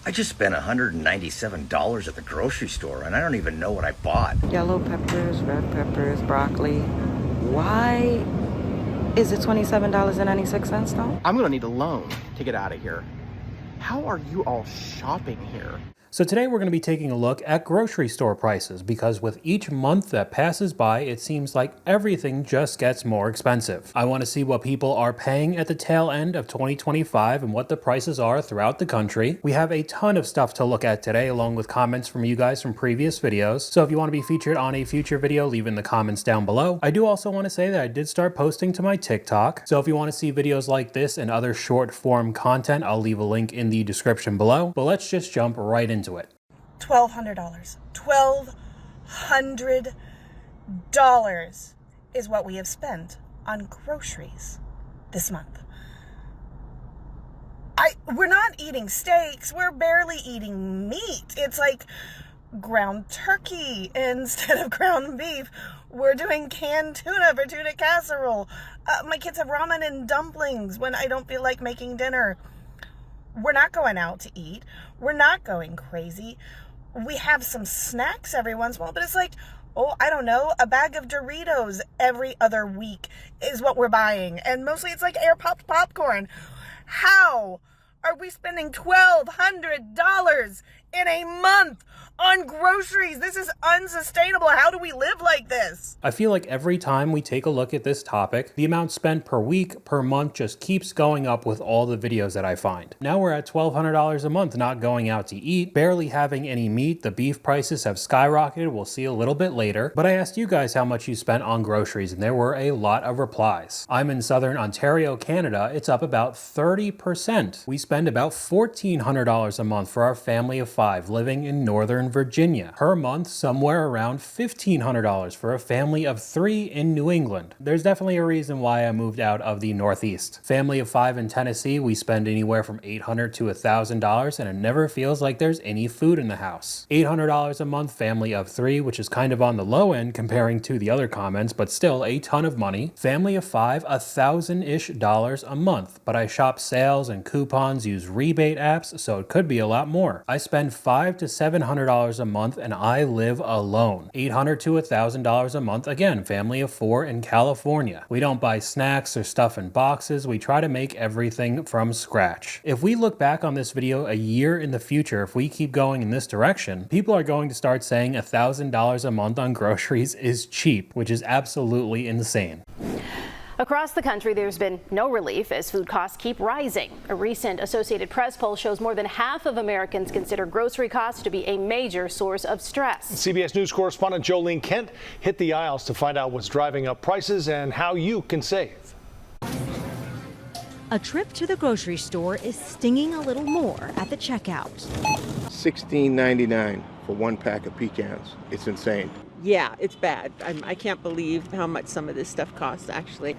I just spent $197 at the grocery store, and I don't even know what I bought. Yellow peppers, red peppers, broccoli. Why is it $27.96 though? I'm gonna need a loan to get out of here. How are you all shopping here? So today we're going to be taking a look at grocery store prices because with each month that passes by, it seems like everything just gets more expensive. I want to see what people are paying at the tail end of 2025 and what the prices are throughout the country. We have a ton of stuff to look at today along with comments from you guys from previous videos. So if you want to be featured on a future video, leave in the comments down below. I do also want to say that I did start posting to my TikTok. So if you want to see videos like this and other short form content, I'll leave a link in the description below. But let's just jump right into it. $1,200. $1,200 is what we have spent on groceries this month. We're not eating steaks. We're barely eating meat. It's like ground turkey instead of ground beef. We're doing canned tuna for tuna casserole. My kids have ramen and dumplings when I don't feel like making dinner. We're not going out to eat. We're not going crazy. We have some snacks every once in a while, but it's like, oh, I don't know, a bag of Doritos every other week is what we're buying. And mostly it's like air popped popcorn. How are we spending $1,200 in a month on groceries? This is unsustainable. How do we live like this? I feel like every time we take a look at this topic, the amount spent per week, per month just keeps going up with all the videos that I find. Now we're at $1,200 a month not going out to eat, barely having any meat. The beef prices have skyrocketed. We'll see a little bit later. But I asked you guys how much you spent on groceries, and there were a lot of replies. I'm in Southern Ontario, Canada. It's up about 30%. We spend about $1,400 a month for our family of 5 living in Northern Virginia. Per month, somewhere around $1,500 for a family of 3 in New England. There's definitely a reason why I moved out of the Northeast. Family of 5 in Tennessee, we spend anywhere from $800 to $1,000, and it never feels like there's any food in the house. $800 a month, family of 3, which is kind of on the low end comparing to the other comments, but still a ton of money. Family of 5, $1,000-ish a month, but I shop sales and coupons, use rebate apps, so it could be a lot more. I spend $500 to $700 a month and I live alone. $800 to $1,000 a month, again, family of 4 in California. We don't buy snacks or stuff in boxes. We try to make everything from scratch. If we look back on this video a year in the future, if we keep going in this direction, people are going to start saying $1,000 a month on groceries is cheap, which is absolutely insane. Across the country, there's been no relief as food costs keep rising. A recent Associated Press poll shows more than half of Americans consider grocery costs to be a major source of stress. CBS News correspondent Jolene Kent hit the aisles to find out what's driving up prices and how you can save. A trip to the grocery store is stinging a little more at the checkout. $16.99 for 1 pack of pecans. It's insane. Yeah, it's bad. I can't believe how much some of this stuff costs, actually.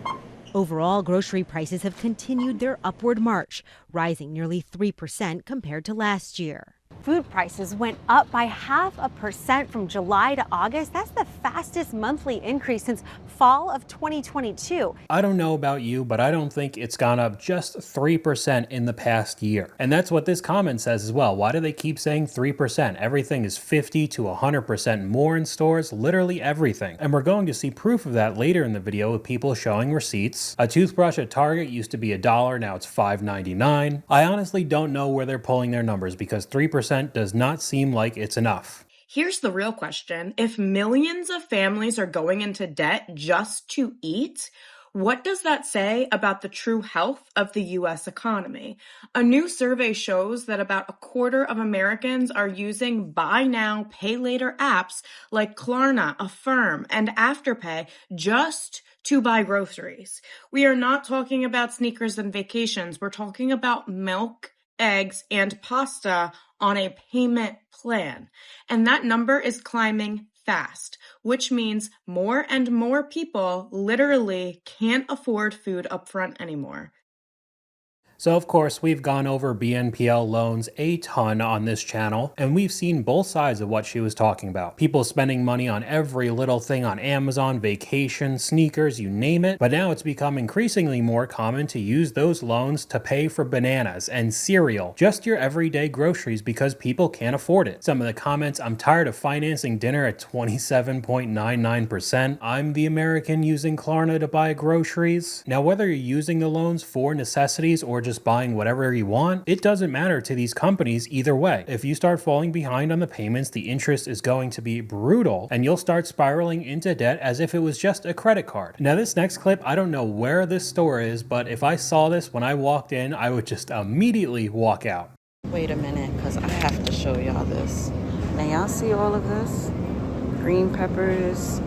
Overall, grocery prices have continued their upward march, rising nearly 3% compared to last year. Food prices went up by 0.5% from July to August. That's the fastest monthly increase since fall of 2022. I don't know about you, but I don't think it's gone up just 3% in the past year. And that's what this comment says as well. Why do they keep saying 3%? Everything is 50 to 100% more in stores, literally everything. And we're going to see proof of that later in the video with people showing receipts. A toothbrush at Target used to be $1, now it's $5.99. I honestly don't know where they're pulling their numbers because 3% does not seem like it's enough. Here's the real question. If millions of families are going into debt just to eat, what does that say about the true health of the U.S. economy? A new survey shows that about a quarter of Americans are using buy now, pay later apps like Klarna, Affirm, and Afterpay just to buy groceries. We are not talking about sneakers and vacations. We're talking about milk, eggs, and pasta on a payment plan. And that number is climbing fast, which means more and more people literally can't afford food up front anymore. So of course, we've gone over BNPL loans a ton on this channel, and we've seen both sides of what she was talking about. People spending money on every little thing on Amazon, vacation, sneakers, you name it. But now it's become increasingly more common to use those loans to pay for bananas and cereal, just your everyday groceries, because people can't afford it. Some of the comments: I'm tired of financing dinner at 27.99%. I'm the American using Klarna to buy groceries. Now, whether you're using the loans for necessities or just buying whatever you want, it doesn't matter to these companies either way. If you start falling behind on the payments, the interest is going to be brutal, and you'll start spiraling into debt as if it was just a credit card. Now, this next clip, I don't know where this store is, but if I saw this when I walked in, I would just immediately walk out. Wait a minute, because I have to show y'all this. Now, y'all see all of this? Green peppers,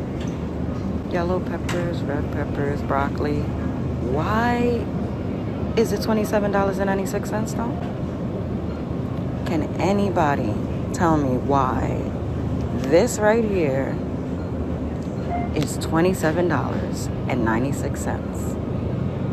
yellow peppers, red peppers, broccoli. Why is it $27.96 though? Can anybody tell me why this right here is $27.96?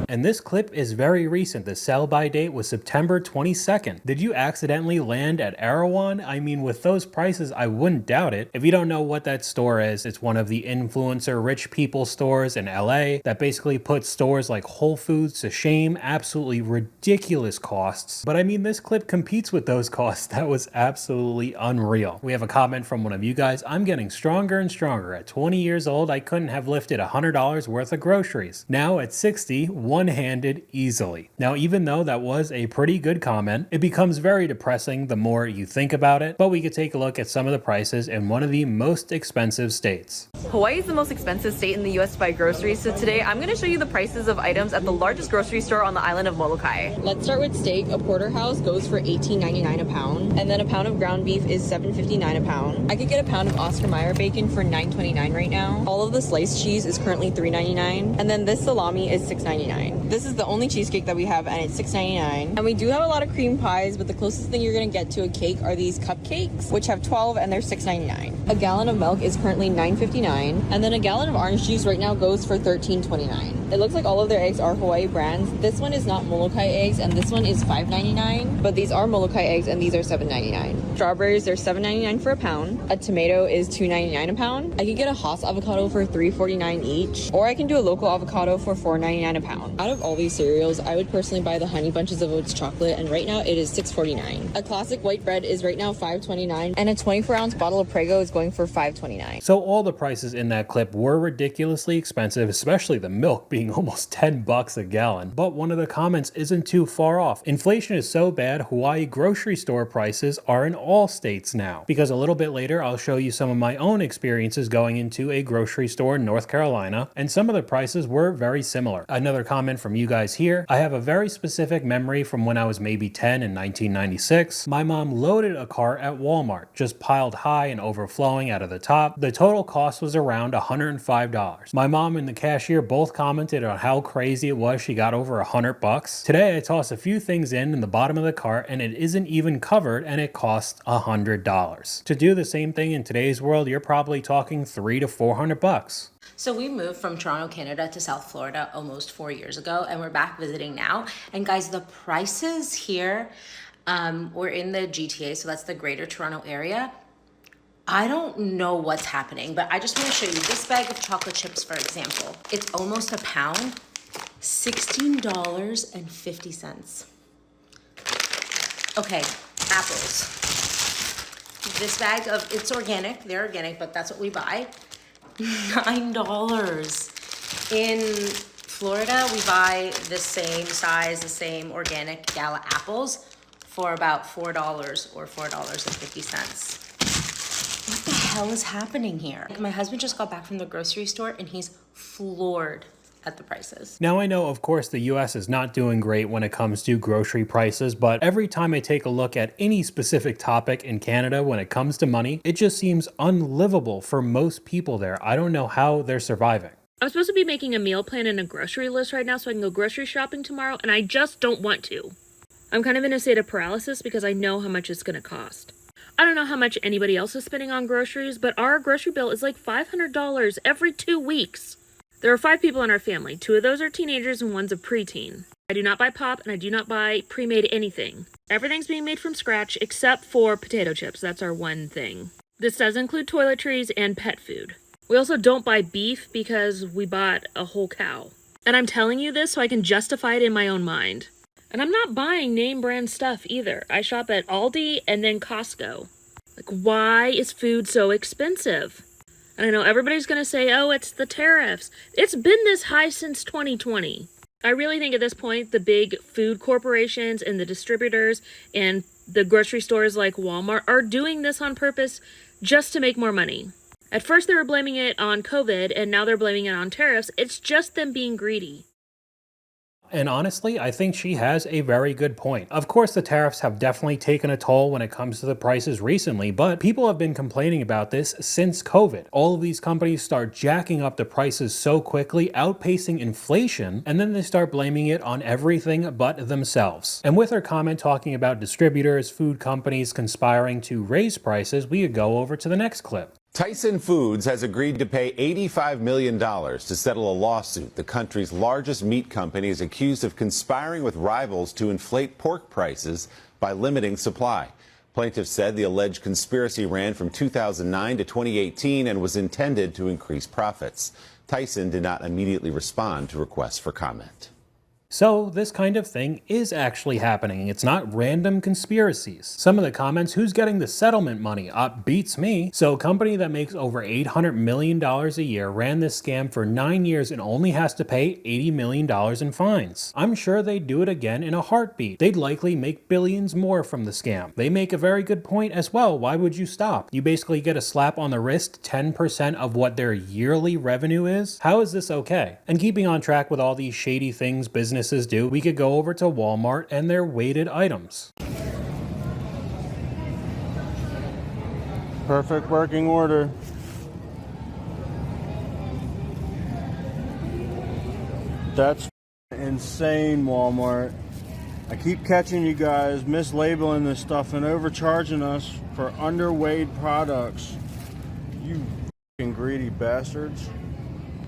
And this clip is very recent. The sell-by date was September 22nd. Did you accidentally land at Erewhon? I mean, with those prices, I wouldn't doubt it. If you don't know what that store is, it's one of the influencer rich people stores in LA that basically puts stores like Whole Foods to shame. Absolutely ridiculous costs. But I mean, this clip competes with those costs. That was absolutely unreal. We have a comment from one of you guys: I'm getting stronger and stronger. At 20 years old, I couldn't have lifted $100 worth of groceries. Now at 60, one-handed easily. Now, even though that was a pretty good comment, it becomes very depressing the more you think about it. But we could take a look at some of the prices in one of the most expensive states. Hawaii is the most expensive state in the US to buy groceries, so today I'm going to show you the prices of items at the largest grocery store on the island of Molokai. Let's start with steak. A porterhouse goes for $18.99 a pound, and then a pound of ground beef is $7.59 a pound. I could get a pound of Oscar Mayer bacon for $9.29 right now. All of the sliced cheese is currently $3.99, and then this salami is $6.99. This is the only cheesecake that we have, and it's $6.99. And we do have a lot of cream pies, but the closest thing you're going to get to a cake are these cupcakes, which have 12, and they're $6.99. A gallon of milk is currently $9.59, and then a gallon of orange juice right now goes for $13.29. It looks like all of their eggs are Hawaii brands. This one is not Molokai eggs, and this one is $5.99, but these are Molokai eggs, and these are $7.99. Strawberries, they're $7.99 for a pound. A tomato is $2.99 a pound. I could get a Haas avocado for $3.49 each, or I can do a local avocado for $4.99 a pound. Out of all these cereals, I would personally buy the Honey Bunches of Oats chocolate, and right now it is $6.49. A classic white bread is right now $5.29, and a 24-ounce bottle of Prego is going for $5.29. So all the prices in that clip were ridiculously expensive, especially the milk being almost $10 a gallon. But one of the comments isn't too far off. Inflation is so bad, Hawaii grocery store prices are in all states now. Because a little bit later, I'll show you some of my own experiences going into a grocery store in North Carolina, and some of the prices were very similar. Another comment from you guys here: I have a very specific memory from when I was maybe 10 in 1996. My mom loaded a cart at Walmart, just piled high and overflowing out of the top. The total cost was around $105. My mom and the cashier both commented on how crazy it was she got over $100. Today I toss a few things in the bottom of the cart and it isn't even covered, and it costs $100. To do the same thing in today's world, you're probably talking $300 to $400. So we moved from Toronto, Canada to South Florida almost 4 years ago, and we're back visiting now. And guys, the prices here, we're in the GTA, so that's the Greater Toronto area. I don't know what's happening, but I just want to show you this bag of chocolate chips, for example. It's almost a pound, $16.50. Okay, apples. This bag of, it's organic, they're organic, but that's what we buy. $9. In Florida, we buy the same size, the same organic gala apples for about $4 or $4.50. What the hell is happening here? My husband just got back from the grocery store and he's floored at the prices. Now I know, of course, the US is not doing great when it comes to grocery prices, but every time I take a look at any specific topic in Canada when it comes to money, it just seems unlivable for most people there. I don't know how they're surviving. I'm supposed to be making a meal plan and a grocery list right now so I can go grocery shopping tomorrow, and I just don't want to. I'm kind of in a state of paralysis because I know how much it's going to cost. I don't know how much anybody else is spending on groceries, but our grocery bill is like $500 every 2 weeks. There are 5 people in our family. 2 of those are teenagers and one's a preteen. I do not buy pop and I do not buy pre-made anything. Everything's being made from scratch except for potato chips. That's our one thing. This does include toiletries and pet food. We also don't buy beef because we bought a whole cow. And I'm telling you this so I can justify it in my own mind. And I'm not buying name brand stuff either. I shop at Aldi and then Costco. Like, why is food so expensive? And I know everybody's gonna say, oh, it's the tariffs. It's been this high since 2020. I really think at this point, the big food corporations and the distributors and the grocery stores like Walmart are doing this on purpose just to make more money. At first they were blaming it on COVID and now they're blaming it on tariffs. It's just them being greedy. And honestly, I think she has a very good point. Of course, the tariffs have definitely taken a toll when it comes to the prices recently, but people have been complaining about this since COVID. All of these companies start jacking up the prices so quickly, outpacing inflation, and then they start blaming it on everything but themselves. And with her comment talking about distributors, food companies conspiring to raise prices, we could go over to the next clip. Tyson Foods has agreed to pay $85 million to settle a lawsuit. The country's largest meat company is accused of conspiring with rivals to inflate pork prices by limiting supply. Plaintiffs said the alleged conspiracy ran from 2009 to 2018 and was intended to increase profits. Tyson did not immediately respond to requests for comment. So this kind of thing is actually happening. It's not random conspiracies. Some of the comments, who's getting the settlement money? Beats me. So a company that makes over $800 million a year ran this scam for 9 years and only has to pay $80 million in fines. I'm sure they'd do it again in a heartbeat. They'd likely make billions more from the scam. They make a very good point as well. Why would you stop? You basically get a slap on the wrist, 10% of what their yearly revenue is? How is this okay? And keeping on track with all these shady things businesses do, we could go over to Walmart and their weighted items. Perfect working order. That's insane, Walmart. I keep catching you guys mislabeling this stuff and overcharging us for underweighed products. You f***ing greedy bastards.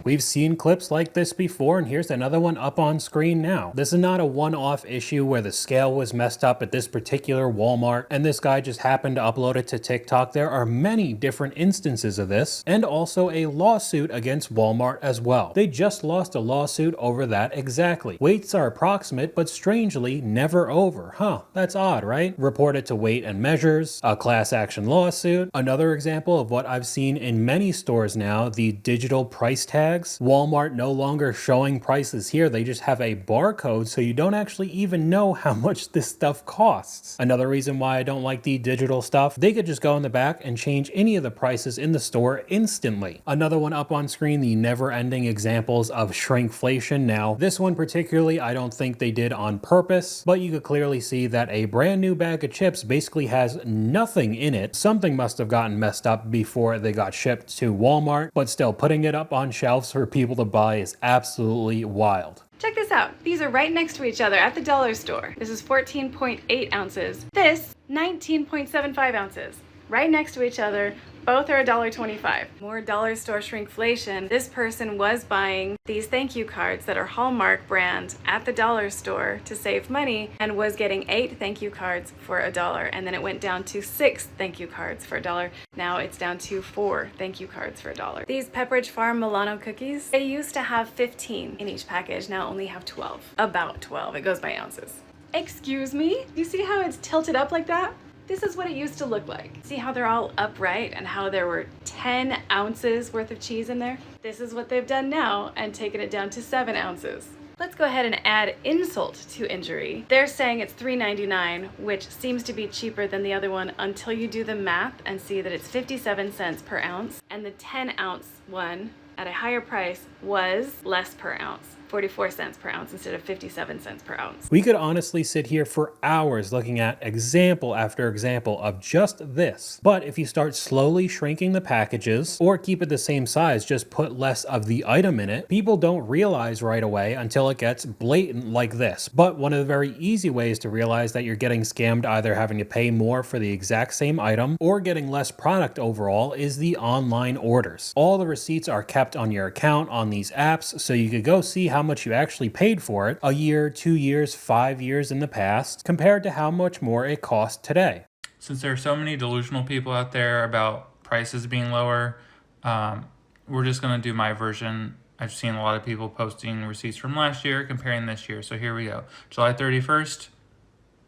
We've seen clips like this before, and here's another one up on screen now. This is not a one-off issue where the scale was messed up at this particular Walmart and this guy just happened to upload it to TikTok. There are many different instances of this, and also a lawsuit against Walmart as well. They just lost a lawsuit over that exactly. Weights are approximate, but strangely never over. That's odd, right? Reported to Weight and Measures, a class action lawsuit. Another example of what I've seen in many stores now, the digital price tag. Walmart no longer showing prices here. They just have a barcode, so you don't actually even know how much this stuff costs. Another reason why I don't like the digital stuff, they could just go in the back and change any of the prices in the store instantly. Another one up on screen, the never-ending examples of shrinkflation. Now, this one particularly, I don't think they did on purpose, but you could clearly see that a brand new bag of chips basically has nothing in it. Something must have gotten messed up before they got shipped to Walmart, but still putting it up on shelves for people to buy is absolutely wild. Check this out. These are right next to each other at the dollar store. This is 14.8 ounces. This, 19.75 ounces. Right next to each other. Both are $1.25. More dollar store shrinkflation. This person was buying these thank you cards that are Hallmark brand at the dollar store to save money and was getting 8 thank you cards for $1. And then it went down to 6 thank you cards for $1. Now it's down to 4 thank you cards for $1. These Pepperidge Farm Milano cookies, they used to have 15 in each package, now only have 12. About 12, it goes by ounces. Excuse me? You see how it's tilted up like that? This is what it used to look like. See how they're all upright and how there were 10 ounces worth of cheese in there? This is what they've done now and taken it down to 7 ounces. Let's go ahead and add insult to injury. They're saying it's $3.99, which seems to be cheaper than the other one until you do the math and see that it's 57 cents per ounce. And the 10 ounce one at a higher price was less per ounce. 44 cents per ounce instead of 57 cents per ounce. We could honestly sit here for hours looking at example after example of just this. But if you start slowly shrinking the packages or keep it the same size, just put less of the item in it, people don't realize right away until it gets blatant like this. But one of the very easy ways to realize that you're getting scammed, either having to pay more for the exact same item or getting less product overall, is the online orders. All the receipts are kept on your account on these apps, so you could go see how much you actually paid for it a year, 2 years, 5 years in the past, compared to how much more it costs today. Since there are so many delusional people out there about prices being lower, we're just going to do my version. I've seen a lot of people posting receipts from last year comparing this year. So here we go. July 31st,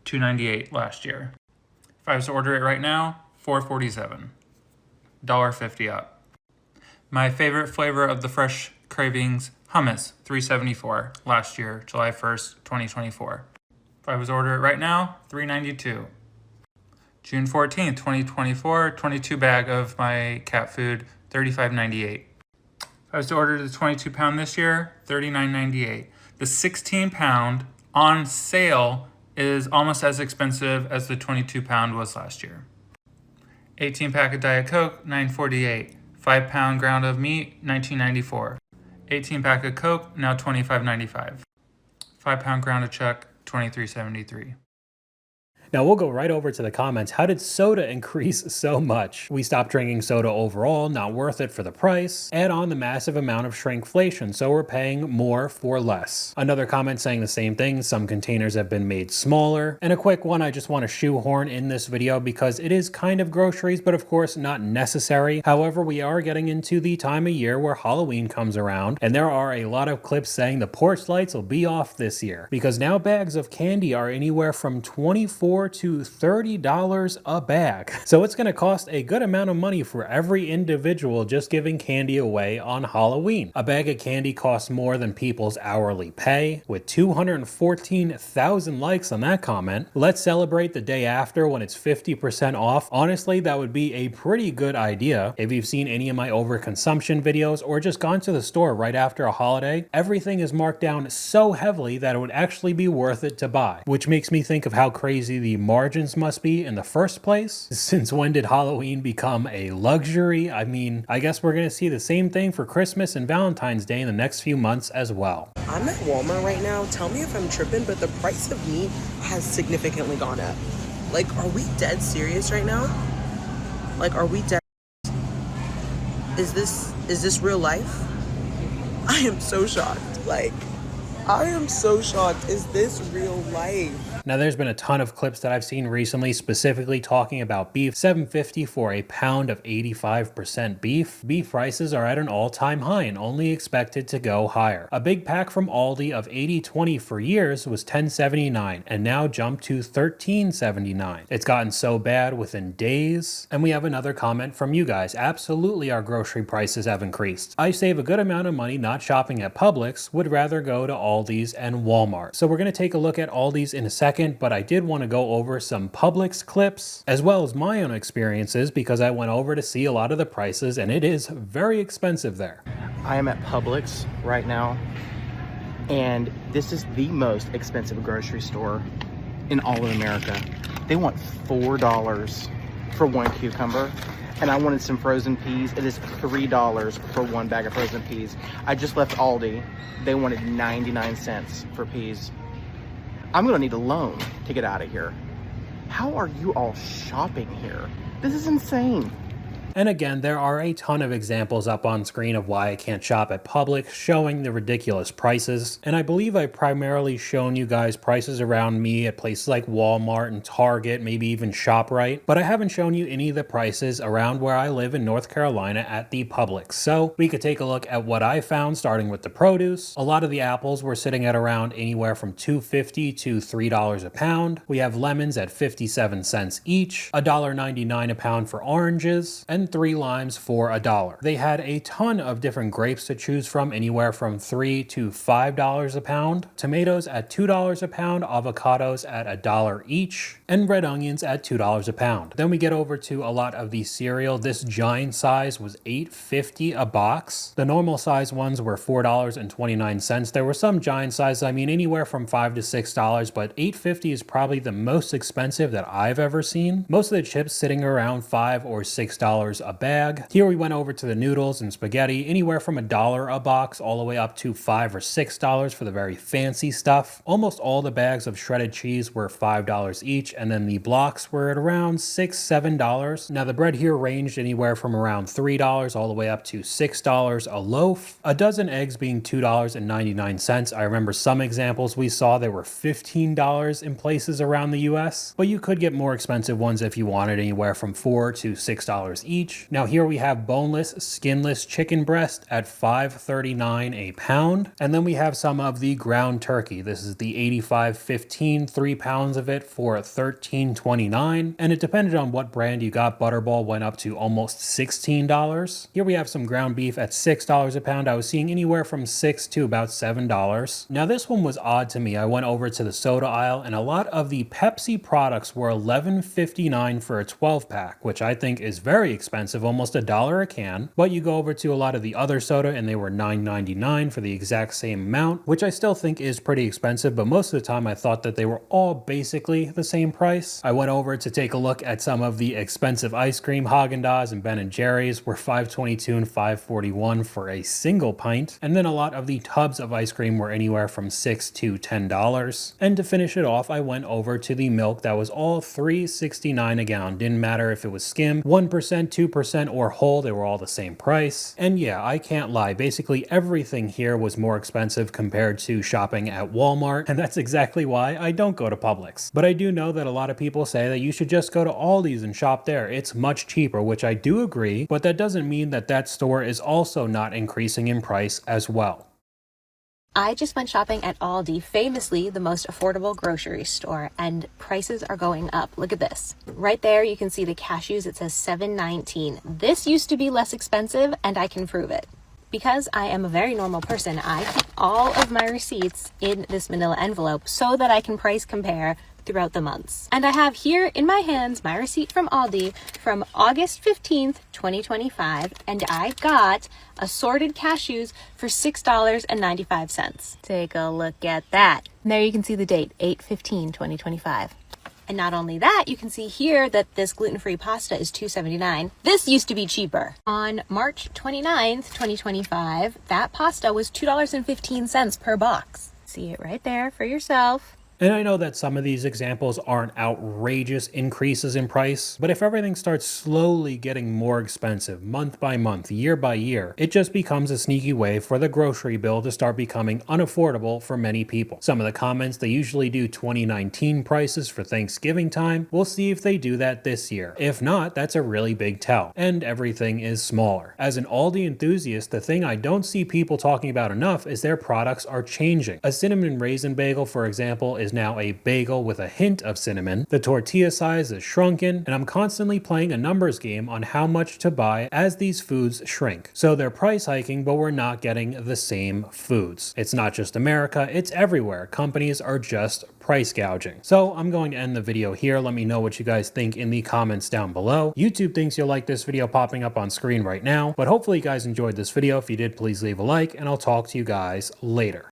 $2.98 last year. If I was to order it right now, $4.47, $1.50 up. My favorite flavor of the Fresh Cravings hummus, $3.74 last year, July 1st, 2024. If I was to order it right now, $3.92. June 14th, 2024, 22 bag of my cat food, $35.98. If I was to order the 22 pound this year, $39.98. The 16 pound on sale is almost as expensive as the 22 pound was last year. 18 pack of Diet Coke, $9.48. 5 pound ground of meat, $19.94. 18 pack of Coke, now $25.95. 5 pound ground of chuck, $23.73. Now we'll go right over to the comments. How did soda increase so much? We stopped drinking soda overall, not worth it for the price. Add on the massive amount of shrinkflation, so we're paying more for less. Another comment saying the same thing, some containers have been made smaller. And a quick one I just want to shoehorn in this video because it is kind of groceries, but of course not necessary. However, we are getting into the time of year where Halloween comes around, and there are a lot of clips saying the porch lights will be off this year because now bags of candy are anywhere from $24 to $30 a bag. So it's going to cost a good amount of money for every individual just giving candy away on Halloween. A bag of candy costs more than people's hourly pay. With 214,000 likes on that comment, let's celebrate the day after when it's 50% off. Honestly, that would be a pretty good idea. If you've seen any of my overconsumption videos or just gone to the store right after a holiday, everything is marked down so heavily that it would actually be worth it to buy, which makes me think of how crazy the margins must be in the first place. Since when did Halloween become a luxury? I mean, I guess we're gonna see the same thing for Christmas and Valentine's Day in the next few months as well. I'm at Walmart right now. Tell me if I'm tripping, but the price of meat has significantly gone up. Like, are we dead serious right now? Like, are we dead? Is this real life? I am so shocked. Like, I am so shocked. Is this real life? Now there's been a ton of clips that I've seen recently specifically talking about beef. $7.50 for a pound of 85% beef. Beef prices are at an all-time high and only expected to go higher. A big pack from Aldi of 80/20 for years was $10.79 and now jumped to $13.79. It's gotten so bad within days. And we have another comment from you guys. Absolutely, our grocery prices have increased. I save a good amount of money not shopping at Publix, would rather go to Aldi's and Walmart. So we're going to take a look at Aldi's in a second, but I did want to go over some Publix clips as well as my own experiences because I went over to see a lot of the prices and it is very expensive there. I am at Publix right now, and this is the most expensive grocery store in all of America. They want $4 for one cucumber, and I wanted some frozen peas. It is $3 for one bag of frozen peas. I just left Aldi. They wanted 99 cents for peas. I'm gonna need a loan to get out of here. How are you all shopping here? This is insane. And again, there are a ton of examples up on screen of why I can't shop at Publix, showing the ridiculous prices. And I believe I've primarily shown you guys prices around me at places like Walmart and Target, maybe even ShopRite, but I haven't shown you any of the prices around where I live in North Carolina at the Publix. So we could take a look at what I found, starting with the produce. A lot of the apples were sitting at around anywhere from $2.50 to $3 a pound. We have lemons at 57 cents each, $1.99 a pound for oranges, and 3 limes for $1. They had a ton of different grapes to choose from, anywhere from $3 to $5 a pound. Tomatoes at $2 a pound, avocados at $1 each, and red onions at $2 a pound. Then we get over to a lot of the cereal. This giant size was $8.50 a box. The normal size ones were $4.29. There were some giant sizes, I mean anywhere from $5 to $6, but $8.50 is probably the most expensive that I've ever seen. Most of the chips sitting around $5 or $6 $2 a bag. Here we went over to the noodles and spaghetti, anywhere from $1 a box all the way up to $5 or $6 for the very fancy stuff. Almost all the bags of shredded cheese were $5 each, and then the blocks were at around $6, $7. Now the bread here ranged anywhere from around $3 all the way up to $6 a loaf. A dozen eggs being $2.99. I remember some examples we saw that were $15 in places around the US, but you could get more expensive ones if you wanted, anywhere from $4 to $6 each. Now here we have boneless, skinless chicken breast at $5.39 a pound, and then we have some of the ground turkey. This is the 85/15, 3 pounds of it for $13.29, and it depended on what brand you got. Butterball went up to almost $16. Here we have some ground beef at $6 a pound. I was seeing anywhere from $6 to about $7. Now this one was odd to me. I went over to the soda aisle, and a lot of the Pepsi products were $11.59 for a 12-pack, which I think is very expensive, almost $1 a can. But you go over to a lot of the other soda, and they were $9.99 for the exact same amount, which I still think is pretty expensive, but most of the time I thought that they were all basically the same price. I went over to take a look at some of the expensive ice cream. Haagen-Dazs and Ben & Jerry's were $5.22 and $5.41 for a single pint, and then a lot of the tubs of ice cream were anywhere from $6 to $10. And to finish it off, I went over to the milk that was all $3.69 a gallon. Didn't matter if it was skim, 1%, 2%, or whole, they were all the same price. And yeah, I can't lie, basically everything here was more expensive compared to shopping at Walmart, and that's exactly why I don't go to Publix. But I do know that a lot of people say that you should just go to Aldi's and shop there. It's much cheaper, which I do agree, but that doesn't mean that that store is also not increasing in price as well. I just went shopping at Aldi, famously the most affordable grocery store, and prices are going up. Look at this. Right there, you can see the cashews. It says $7.19. This used to be less expensive, and I can prove it. Because I am a very normal person, I keep all of my receipts in this manila envelope so that I can price compare throughout the months. And I have here in my hands my receipt from Aldi from August 15th, 2025, and I got assorted cashews for $6.95. Take a look at that. And there you can see the date, 8/15/2025. And not only that, you can see here that this gluten-free pasta is $2.79. This used to be cheaper. On March 29th, 2025, that pasta was $2.15 per box. See it right there for yourself. And I know that some of these examples aren't outrageous increases in price, but if everything starts slowly getting more expensive month by month, year by year, it just becomes a sneaky way for the grocery bill to start becoming unaffordable for many people. Some of the comments, they usually do 2019 prices for Thanksgiving time. We'll see if they do that this year. If not, that's a really big tell, and everything is smaller. As an Aldi enthusiast, the thing I don't see people talking about enough is their products are changing. A cinnamon raisin bagel, for example, is now a bagel with a hint of cinnamon. The tortilla size is shrunken, and I'm constantly playing a numbers game on how much to buy as these foods shrink. So they're price hiking, but we're not getting the same foods. It's not just America, it's everywhere. Companies are just price gouging. So I'm going to end the video here. Let me know what you guys think in the comments down below. YouTube thinks you'll like this video popping up on screen right now, but hopefully you guys enjoyed this video. If you did, please leave a like, and I'll talk to you guys later.